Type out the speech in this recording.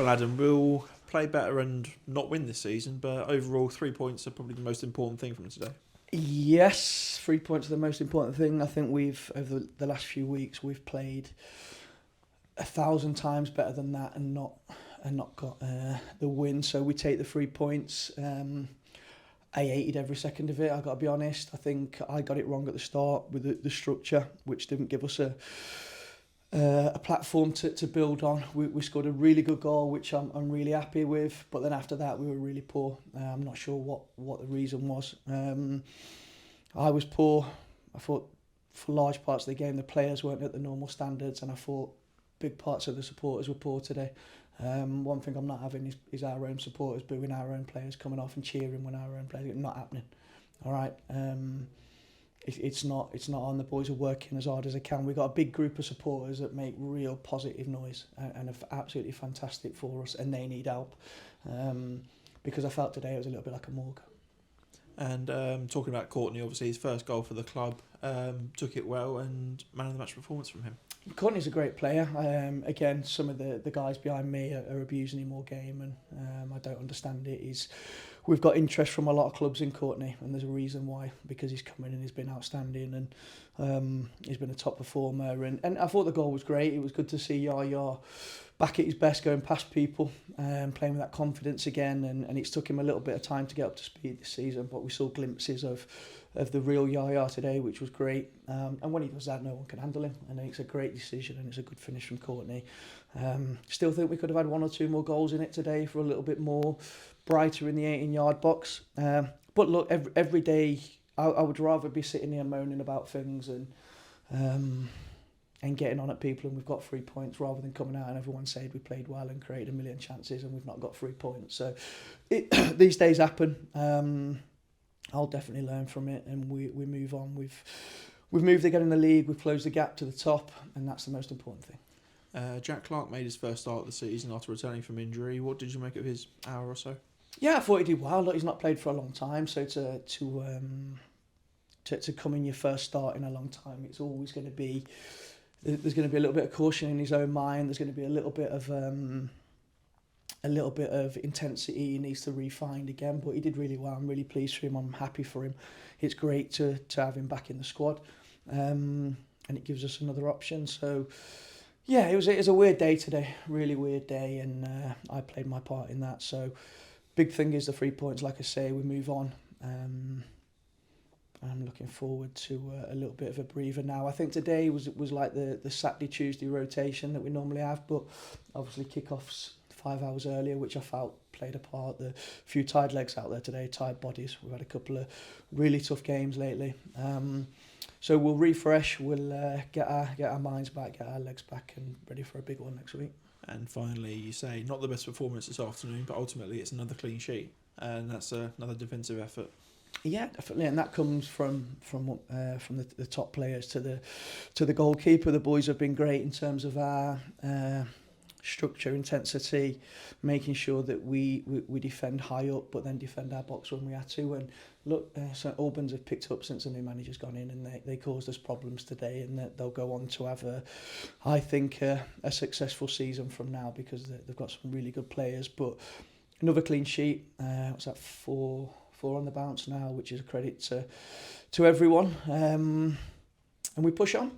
Well, Adam, we'll play better and not win this season, but overall 3 points are probably the most important thing from today. Yes, 3 points are the most important thing. I think we've, over the last few weeks, we've played 1,000 times better than that and not got the win. So we take the 3 points. I hated every second of it, I got to be honest. I think I got it wrong at the start with the structure, which didn't give us a platform to build on. We scored a really good goal, which I'm really happy with. But then after that, we were really poor. I'm not sure what the reason was. I was poor. I thought for large parts of the game, the players weren't at the normal standards, and I thought big parts of the supporters were poor today. One thing I'm not having is our own supporters booing our own players, coming off and cheering when our own players. Not happening. All right. It's not on. The boys are working as hard as they can. We've got a big group of supporters that make real positive noise and are absolutely fantastic for us, and they need help. Because I felt today it was a little bit like a morgue. And talking about Courtney, obviously his first goal for the club, took it well, and man of the match performance from him. Courtney's a great player. Again, some of the guys behind me are abusing him all game, and I don't understand it. We've got interest from a lot of clubs in Courtney, and there's a reason why, because he's come in and he's been outstanding, and he's been a top performer. And I thought the goal was great. It was good to see Yaya back at his best, going past people, playing with that confidence again. And it's took him a little bit of time to get up to speed this season, but we saw glimpses of the real Yaya today, which was great. And when he does that, no one can handle him. And it's a great decision, and it's a good finish from Courtney. Still think we could have had 1 or 2 more goals in it today for a little bit more brighter in the 18-yard box. But look, every day I would rather be sitting here moaning about things and getting on at people, and we've got 3 points, rather than coming out and everyone said we played well and created a million chances and we've not got 3 points. So these days happen. I'll definitely learn from it, and we move on. We've moved again in the league. We've closed the gap to the top, and that's the most important thing. Jack Clark made his first start of the season after returning from injury. What did you make of his hour or so? Yeah, I thought he did well. Look, he's not played for a long time, so to come in your first start in a long time, it's always going to be, there's going to be a little bit of caution in his own mind. There's going to be a little bit of intensity he needs to refine again, but he did really well. I'm really pleased for him. I'm happy for him. It's great to have him back in the squad, and it gives us another option. So yeah, it was a weird day today, really weird day, and I played my part in that. So big thing is the 3 points. Like I say, we move on. I'm looking forward to a little bit of a breather now. I think today was like the Saturday, Tuesday rotation that we normally have, but obviously kickoffs 5 hours earlier, which I felt played a part. The few tired legs out there today, tired bodies. We've had a couple of really tough games lately. So we'll refresh, we'll get our minds back, get our legs back, and ready for a big one next week. And finally, you say not the best performance this afternoon, but ultimately it's another clean sheet, and that's another defensive effort. Yeah, definitely, and that comes from the top players to the goalkeeper. The boys have been great in terms of our structure, intensity, making sure that we defend high up, but then defend our box when we have to. And look, so Albans have picked up since the new manager's gone in, and they caused us problems today, and they'll go on to have I think a successful season from now, because they've got some really good players. But another clean sheet. What's that? Four on the bounce now, which is a credit to everyone. And we push on.